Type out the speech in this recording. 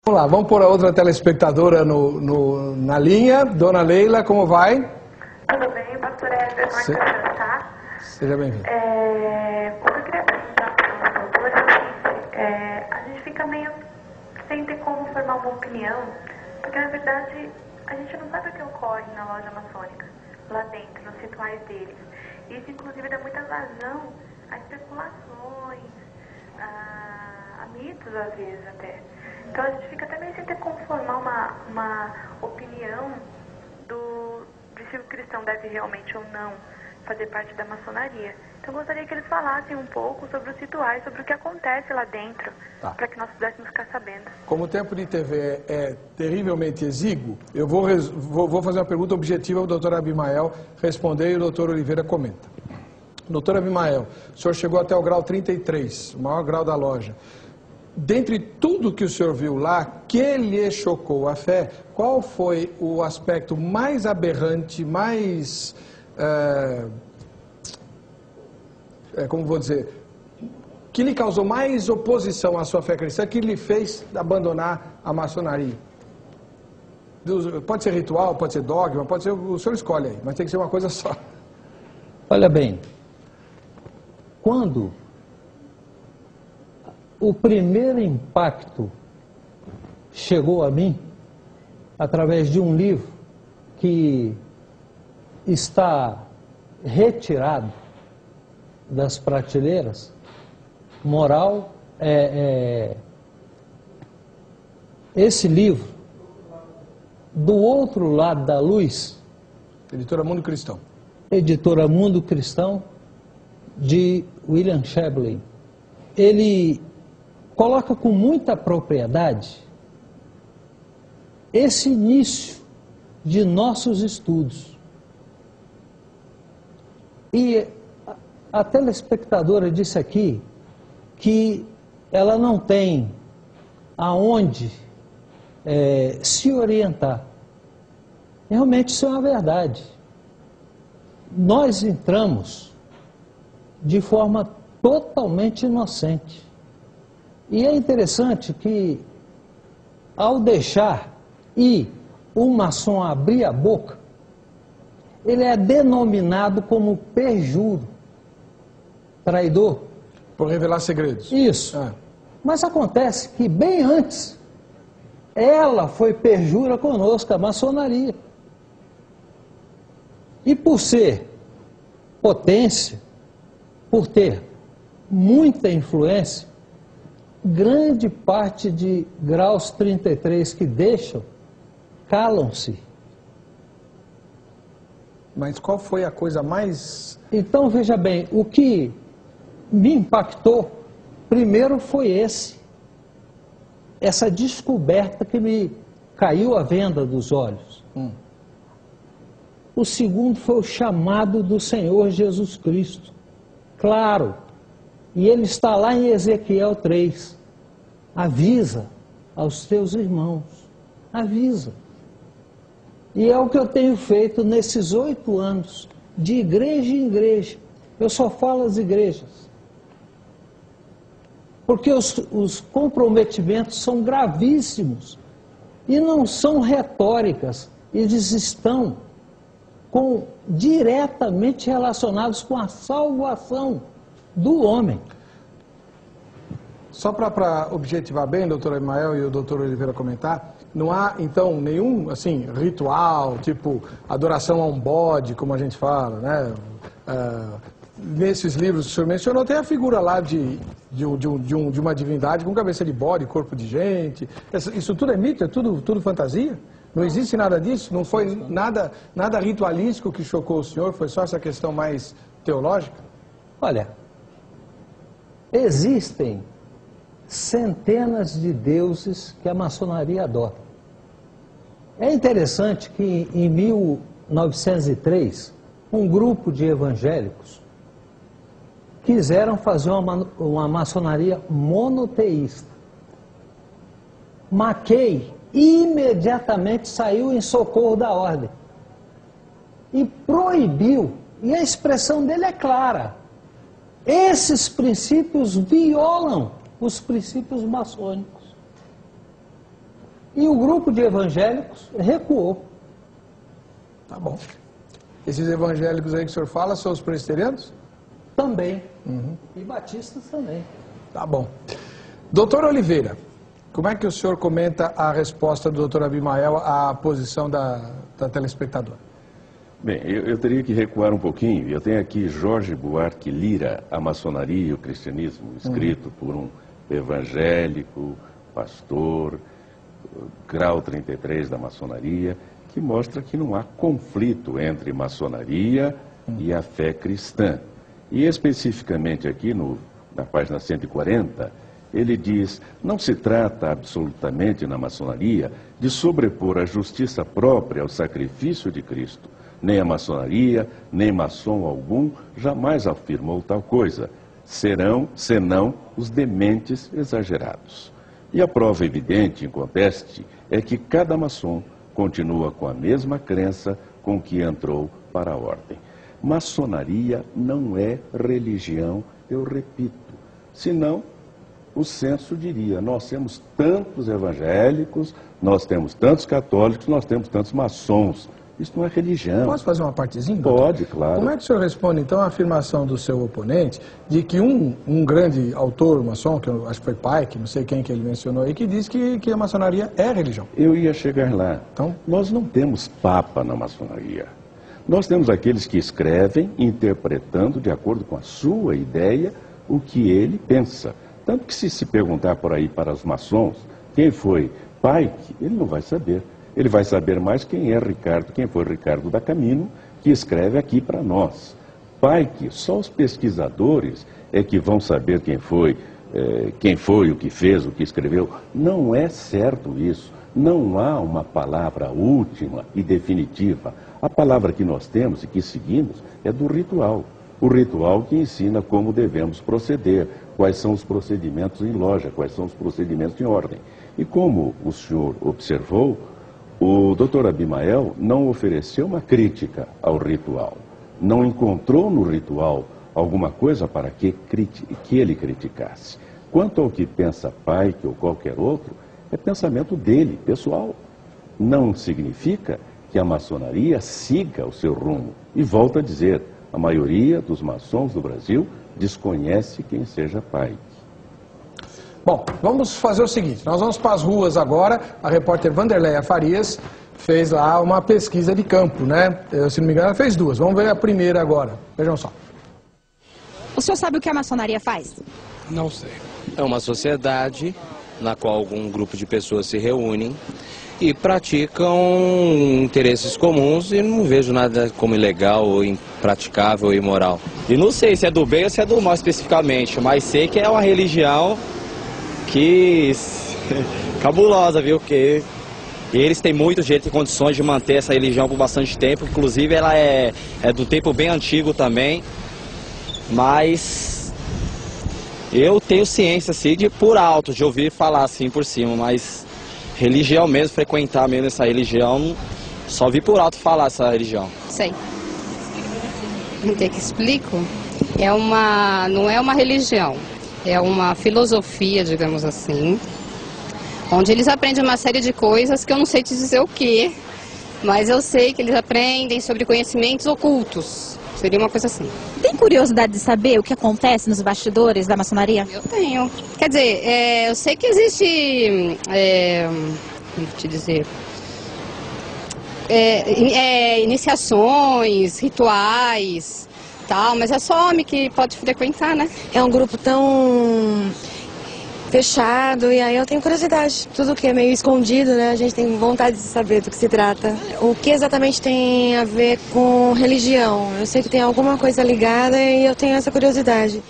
Vamos lá, vamos pôr a outra telespectadora na linha. Dona Leila, como vai? Tudo bem, pastor Éder, como é que você está? Seja bem-vindo. O que eu queria perguntar para o doutor é o seguinte, a gente fica meio sem ter como formar uma opinião, porque na verdade a gente não sabe o que ocorre na loja maçônica, lá dentro, nos rituais deles. Isso inclusive dá muita vazão a especulações, a mitos às vezes até. Então a gente fica até meio sem ter como formar uma opinião de se o cristão deve realmente ou não fazer parte da maçonaria. Então eu gostaria que eles falassem um pouco sobre os rituais, sobre o que acontece lá dentro, para que nós pudéssemos ficar sabendo. Como o tempo de TV é terrivelmente exíguo, eu vou fazer uma pergunta objetiva ao doutor Abimael responder e o doutor Oliveira comenta. Doutor Abimael, o senhor chegou até o grau 33, o maior grau da loja. Dentre tudo que o senhor viu lá, que lhe chocou a fé, qual foi o aspecto mais aberrante, mais, como vou dizer, que lhe causou mais oposição à sua fé cristã, que lhe fez abandonar a maçonaria? Pode ser ritual, pode ser dogma, pode ser, o senhor escolhe aí, mas tem que ser uma coisa só. Olha bem, quando o primeiro impacto chegou a mim através de um livro que está retirado das prateleiras, Moral, esse livro, Do Outro Lado da Luz, Editora Mundo Cristão. Editora Mundo Cristão, de William Shevlin. Ele coloca com muita propriedade esse início de nossos estudos. E a telespectadora disse aqui que ela não tem aonde se orientar. Realmente isso é uma verdade. Nós entramos de forma totalmente inocente. E é interessante que, ao deixar ir o maçom abrir a boca, ele é denominado como perjuro, traidor. Por revelar segredos. Isso. Mas acontece que, bem antes, ela foi perjura conosco, a maçonaria. E por ser potência, por ter muita influência, grande parte de graus 33 que deixam, calam-se. Mas qual foi a coisa mais... Então, veja bem, o que me impactou, primeiro foi essa descoberta que me caiu a venda dos olhos. O segundo foi o chamado do Senhor Jesus Cristo. Claro, e ele está lá em Ezequiel 3. Avisa aos teus irmãos, avisa. E é o que eu tenho feito nesses 8 anos, de igreja em igreja. Eu só falo às igrejas. Porque os comprometimentos são gravíssimos e não são retóricas, eles estão diretamente relacionados com a salvação do homem. Só para objetivar bem, doutor Abimael e o doutor Oliveira comentar, não há, então, nenhum, assim, ritual, tipo adoração a um bode, como a gente fala, né? Nesses livros que o senhor mencionou, tem a figura lá de uma divindade com cabeça de bode, corpo de gente. Isso tudo é mito? É tudo fantasia? Não existe nada disso? Não foi nada ritualístico que chocou o senhor? Foi só essa questão mais teológica? Olha, existem centenas de deuses que a maçonaria adora. É interessante que em 1903, um grupo de evangélicos quiseram fazer uma maçonaria monoteísta. Mackay imediatamente saiu em socorro da ordem e proibiu, e a expressão dele é clara, esses princípios violam os princípios maçônicos. E o grupo de evangélicos recuou. Tá bom. Esses evangélicos aí que o senhor fala são os presbiterianos? Também. E batistas também. Tá bom. Doutor Oliveira, como é que o senhor comenta a resposta do doutor Abimael à posição da telespectadora? Bem, eu teria que recuar um pouquinho. Eu tenho aqui Jorge Buarque Lira, A Maçonaria e o Cristianismo, escrito por um evangélico, pastor, grau 33 da maçonaria, que mostra que não há conflito entre maçonaria e a fé cristã. E especificamente aqui na página 140, ele diz: não se trata absolutamente na maçonaria de sobrepor a justiça própria ao sacrifício de Cristo. Nem a maçonaria, nem maçom algum jamais afirmou tal coisa. Serão, senão, os dementes exagerados. E a prova evidente, inconteste, é que cada maçom continua com a mesma crença com que entrou para a ordem. Maçonaria não é religião, eu repito. Senão, o censo diria: nós temos tantos evangélicos, nós temos tantos católicos, nós temos tantos maçons. Isso não é religião. Posso fazer uma partezinha, doutor? Pode, claro. Como é que o senhor responde, então, à afirmação do seu oponente de que um grande autor maçom, que eu acho que foi Pike, não sei quem que ele mencionou aí, que diz que a maçonaria é religião? Eu ia chegar lá. Então? Nós não temos papa na maçonaria. Nós temos aqueles que escrevem interpretando de acordo com a sua ideia o que ele pensa. Tanto que se perguntar por aí para os maçons quem foi Pike, ele não vai saber. Ele vai saber mais quem foi Ricardo da Camino, que escreve aqui para nós. Pike, só os pesquisadores é que vão saber quem foi, o que fez, o que escreveu. Não é certo isso. Não há uma palavra última e definitiva. A palavra que nós temos e que seguimos é do ritual. O ritual que ensina como devemos proceder, quais são os procedimentos em loja, quais são os procedimentos em ordem. E como o senhor observou, o doutor Abimael não ofereceu uma crítica ao ritual. Não encontrou no ritual alguma coisa para que ele criticasse. Quanto ao que pensa Pike ou qualquer outro, é pensamento dele, pessoal. Não significa que a maçonaria siga o seu rumo. E volto a dizer, a maioria dos maçons do Brasil desconhece quem seja Pike. Bom, vamos fazer o seguinte, nós vamos para as ruas agora. A repórter Vanderleia Farias fez lá uma pesquisa de campo, né? Se não me engano, ela fez duas. Vamos ver a primeira agora. Vejam só. O senhor sabe o que a maçonaria faz? Não sei. É uma sociedade na qual algum grupo de pessoas se reúnem e praticam interesses comuns, e não vejo nada como ilegal ou impraticável ou imoral. E não sei se é do bem ou se é do mal especificamente, mas sei que é uma religião que cabulosa, viu? Que eles têm muito jeito e condições de manter essa religião por bastante tempo. Inclusive ela é do tempo bem antigo também. Mas eu tenho ciência assim de por alto, de ouvir falar assim por cima, mas religião mesmo, frequentar mesmo essa religião, só vi por alto falar essa religião. Sei. Tem que explico? Não é uma religião. É uma filosofia, digamos assim, onde eles aprendem uma série de coisas que eu não sei te dizer o que, mas eu sei que eles aprendem sobre conhecimentos ocultos. Seria uma coisa assim. Tem curiosidade de saber o que acontece nos bastidores da maçonaria? Eu tenho. Quer dizer, eu sei que existe, como te dizer, iniciações, rituais, tal, mas é só homem que pode frequentar, né? É um grupo tão fechado e aí eu tenho curiosidade. Tudo que é meio escondido, né? A gente tem vontade de saber do que se trata. O que exatamente tem a ver com religião? Eu sei que tem alguma coisa ligada e eu tenho essa curiosidade.